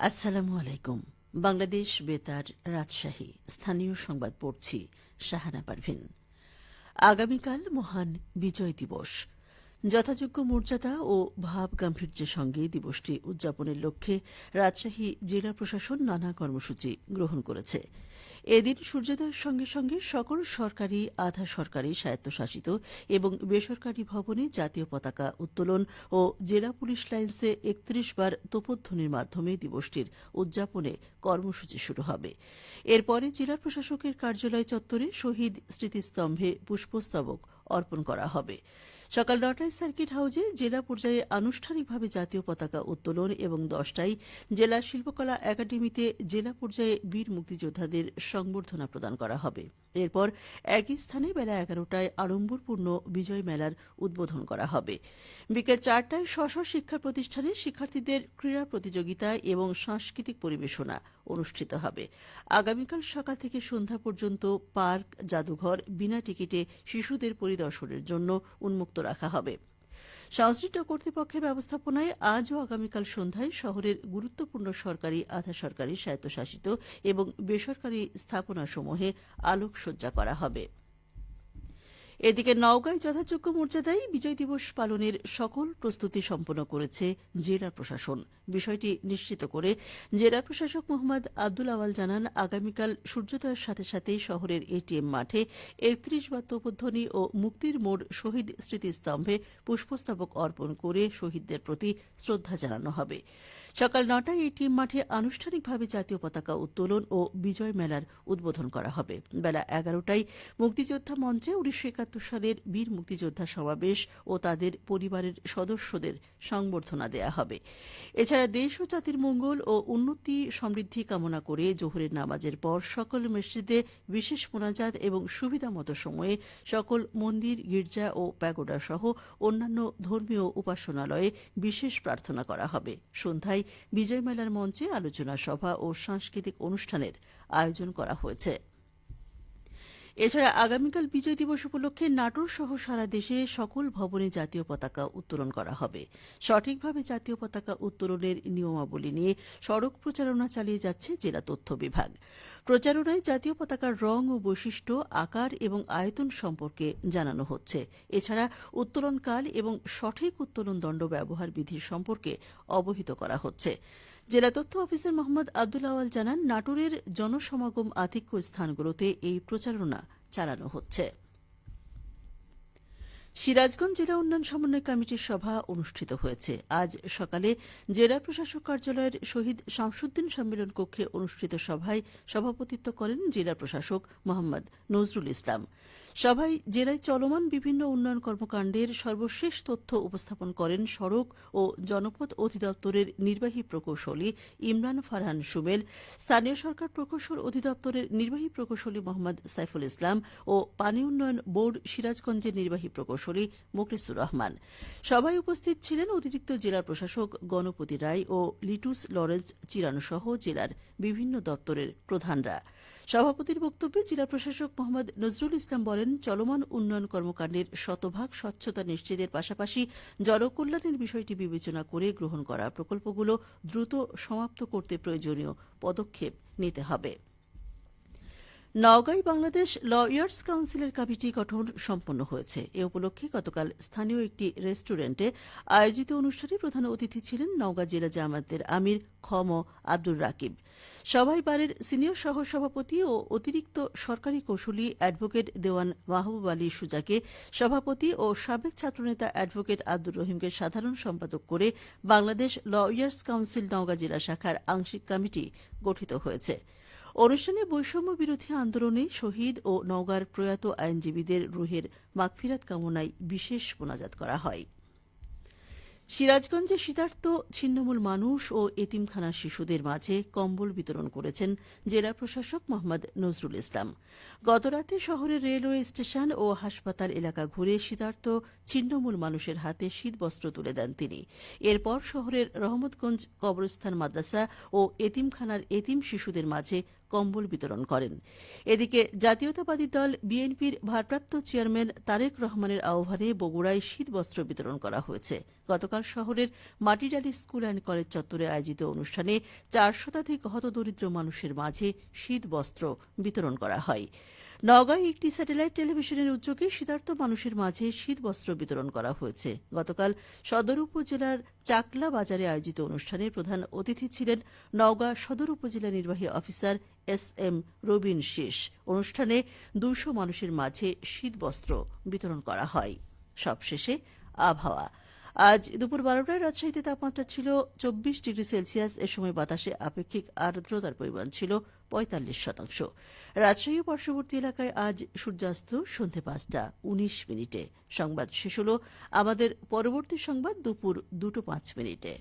আসসালামু আলাইকুম। বাংলাদেশ বেতার, রাজশাহী। স্থানীয় সংবাদ পড়ছি শাহানা পারভিন। আগামীকাল মহান বিজয় দিবস। যথাযোগ্য মর্যাদা ও ভাব গাম্ভীর্যের সঙ্গে দিবসটি উদযাপনের লক্ষ্যে রাজশাহী জেলা প্রশাসন নানা কর্মসূচি গ্রহণ করেছে। এদিন সূর্যোদয়ের সঙ্গে সঙ্গে সকল সরকারি, আধা সরকারি, স্বায়ত্তশাসিত এবং বেসরকারি ভবনে জাতীয় পতাকা উত্তোলন ও জেলা পুলিশ লাইন্সে ৩১ বার তোপধ্বনির মাধ্যমে দিবসটির উদযাপনে কর্মসূচি শুরু হবে। এরপরে জেলা প্রশাসকের কার্যালয় চত্বরে শহীদ স্মৃতিস্তম্ভে পুষ্পস্তবক অর্পণ করা হবে। সকাল ৯টায় সার্কিট হাউসে জেলা পর্যায়ে আনুষ্ঠানিকভাবে জাতীয় পতাকা উত্তোলন এবং ১০টায় জেলা শিল্পকলা একাডেমিতে জেলা পর্যায়ে বীর মুক্তিযোদ্ধাদের সংবর্ধনা প্রদান করা হবে। এরপর একই স্থানে বেলা ১১টায় আড়ম্বরপূর্ণ বিজয় মেলার উদ্বোধন করা হবে। বিকেল ৪টায় স্ব শিক্ষা প্রতিষ্ঠানে শিক্ষার্থীদের ক্রীড়া প্রতিযোগিতা এবং সাংস্কৃতিক পরিবেশনা অনুষ্ঠিত হবে। আগামীকাল সকাল থেকে সন্ধ্যা পর্যন্ত পার্ক, জাদুঘর বিনা টিকিটে শিশুদের পরিদর্শনের জন্য উন্মুক্ত রাখা হবে। সংশ্লিষ্ট কর্তৃপক্ষের ব্যবস্থাপনায় আজ ও আগামীকাল সন্ধ্যায় শহরের গুরুত্বপূর্ণ সরকারি, আধা সরকারি, স্বায়ত্তশাসিত এবং বেসরকারি স্থাপনাসমূহে আলোকসজ্জা করা হবে। এদিকে নওগাঁয় যথাযোগ্য মর্যাদায় বিজয় দিবস পালনের সকল প্রস্তুতি সম্পন্ন করেছে জেলা প্রশাসন। বিষয়টি নিশ্চিত করে জেলা প্রশাসক মোহাম্মদ আব্দুল আওয়াল জানান, আগামীকাল সূর্যোদয়ের সাথে সাথেই শহরের এটিএম মাঠে ৩১ বার তোপধ্বনি ও মুক্তির মোড় শহীদ স্মৃতিস্তম্ভে পুষ্পস্তবক অর্পণ করে শহীদদের প্রতি শ্রদ্ধা জানানো হবে। সকাল ৯টায় এটিএম মাঠে আনুষ্ঠানিকভাবে জাতীয় পতাকা উত্তোলন ও বিজয় মেলার উদ্বোধন করা হবে। বেলা ১১টায় মুক্তিযোদ্ধা মঞ্চে ১৯৭১ সালের বীর মুক্তিযোদ্ধা সমাবেশ ও তাদের পরিবারের সদস্যদের সংবর্ধনা দেয়া হবে। এছাড়া দেশ ও জাতির মঙ্গল ও উন্নতি সমৃদ্ধি কামনা করে জোহরের নামাজের পর সকল মসজিদে বিশেষ মোনাজাত এবং সুবিধামতো সময়ে সকল মন্দির, গির্জা ও প্যাগোডা সহ অন্যান্য ধর্মীয় উপাসনালয়ে বিশেষ প্রার্থনা করা হবে। সন্ধ্যায় বিজয় মেলার মঞ্চে আলোচনা সভা ও সাংস্কৃতিক অনুষ্ঠানের আয়োজন করা হয়েছে। এছাড়া আগামীকাল বিজয় দিবস উপলক্ষে নাটোর সহ সারা দেশে সকল ভবনে জাতীয় পতাকা উত্তোলন করা হবে। সঠিকভাবে জাতীয় পতাকা উত্তোলনের নিয়মাবলী নিয়ে সড়ক প্রচারণা চালিয়ে যাচ্ছে জেলা তথ্য বিভাগ। প্রচারণায় জাতীয় পতাকার রং ও বৈশিষ্ট্য, আকার এবং আয়তন সম্পর্কে জানানো হচ্ছে। এছাড়া উত্তোলনকাল এবং সঠিক উত্তোলন দণ্ড ব্যবহার বিধি সম্পর্কে অবহিত করা হচ্ছে। জেলা তথ্য অফিসার মোহাম্মদ আব্দুল আওয়াল জানান, নাটোরের জনসমাগম আধিক্য স্থানগুলোতে এই প্রচারণা চালানো হচ্ছে। সিরাজগঞ্জ জেলা উন্নয়ন সমন্বয় কমিটির সভা অনুষ্ঠিত হয়েছে। আজ সকালে জেলা প্রশাসক কার্যালয়ের শহীদ শামসুদ্দিন সম্মেলন কক্ষে অনুষ্ঠিত সভায় সভাপতিত্ব করেন জেলা প্রশাসক মোহাম্মদ নজরুল ইসলাম। সভায় জেলায় চলমান বিভিন্ন উন্নয়ন কর্মকাণ্ডের সর্বশেষ তথ্য উপস্থাপন করেন সড়ক ও জনপথ অধিদপ্তরের নির্বাহী প্রকৌশলী ইমরান ফারহান সুমেল, স্থানীয় সরকার প্রকৌশল অধিদপ্তরের নির্বাহী প্রকৌশলী মোহাম্মদ সাইফুল ইসলাম ও পানি উন্নয়ন বোর্ড সিরাজগঞ্জের নির্বাহী প্রকৌশলী মোখলেসুর রহমান। সভায় উপস্থিত ছিলেন অতিরিক্ত জেলা প্রশাসক গণপতি রায় ও লিটুস লরেন্স চিরানো সহ জেলার বিভিন্ন দপ্তরের প্রধানরা। সভাপতির বক্তব্যে জেলা প্রশাসক মোহাম্মদ নজরুল ইসলাম বলেন, চলমান উন্নয়ন কর্মকাণ্ডের শতভাগ স্বচ্ছতা নিশ্চিতের পাশাপাশি জনকল্যাণের বিষয়টি বিবেচনা করে গ্রহণ করা প্রকল্পগুলো দ্রুত সমাপ্ত করতে প্রয়োজনীয় পদক্ষেপ নিতে হবে। নওগাঁয় বাংলাদেশ লয়ার্স কাউন্সিলের কমিটি গঠন সম্পন্ন হয়েছে। এ উপলক্ষে গতকাল স্থানীয় একটি রেস্টুরেন্টে আয়োজিত অনুষ্ঠানে প্রধান অতিথি ছিলেন নওগাঁ জেলা জামায়াতের আমির খ.ম. আব্দুর রাকিব। সভায় বারের সিনিয়র সহ সভাপতি ও অতিরিক্ত সরকারি কৌঁসুলি অ্যাডভোকেট দেওয়ান মাহবুব আলী সুজাকে সভাপতি ও সাবেক ছাত্রনেতা অ্যাডভোকেট আব্দুর রহিমকে সাধারণ সম্পাদক করে বাংলাদেশ লয়ার্স কাউন্সিল নওগাঁ জেলা শাখার আংশিক কমিটি গঠিত হয়েছে। অনুষ্ঠানে বৈষম্য বিরোধী আন্দোলনে শহীদ ও নওগাঁর প্রয়াত আইনজীবীদের রুহের মাগফিরাত কামনায় বিশেষ মোনাজাত করা হয়। সিরাজগঞ্জে শীতার্ত ছিন্নমূল মানুষ ও এতিমখানার শিশুদের মাঝে কম্বল বিতরণ করেছেন জেলা প্রশাসক মোহাম্মদ নজরুল ইসলাম। গতরাতে শহরের রেলওয়ে স্টেশন ও হাসপাতাল এলাকা ঘুরে শীতার্ত ছিন্নমূল মানুষের হাতে শীতবস্ত্র তুলে দেন তিনি। এরপর শহরের রহমতগঞ্জ কবরস্থান মাদ্রাসা ও এতিমখানার এতিম শিশুদের মাঝে কম্বল বিতরণ করেন। এদিকে জাতীয়তাবাদী দল বিএনপির ভারপ্রাপ্ত চেয়ারম্যান তারেক রহমানের আহ্বানে বগুড়ায় শীতবস্ত্র বিতরণ করা হয়েছে। গতকাল শহরের মাটিডালি স্কুল অ্যান্ড কলেজ চত্বরে আয়োজিত অনুষ্ঠানে 4 শতাধিক হতদরিদ্র মানুষের মাঝে শীতবস্ত্র বিতরণ করা হয়। নওগাঁয় একটি স্যাটেলাইট টেলিভিশনের উদ্যোগে শীতার্ত মানুষের মাঝে শীতবস্ত্র বিতরণ করা হয়েছে। গতকাল সদর উপজেলার চাকলা বাজারে আয়োজিত অনুষ্ঠানে প্রধান অতিথি ছিলেন নওগাঁ সদর উপজেলা নির্বাহী অফিসার এস.এম. রবিন শেষ। অনুষ্ঠানে 200 মানুষের মাঝে শীতবস্ত্র বিতরণ করা হয়। সবশেষে আবহাওয়া। আজ দুপুর 12টায় রাজশাহীতে তাপমাত্রা ছিল 24 ডিগ্রি সেলসিয়াস। এ সময় বাতাসে আপেক্ষিক আর্দ্রতার পরিমাণ ছিল 45%। রাজশাহী ও পার্শ্ববর্তী এলাকায় আজ সূর্যাস্ত সন্ধ্যে 5:19 সংবাদ শেষ হল। আমাদের পরবর্তী সংবাদ দুপুর 2:05।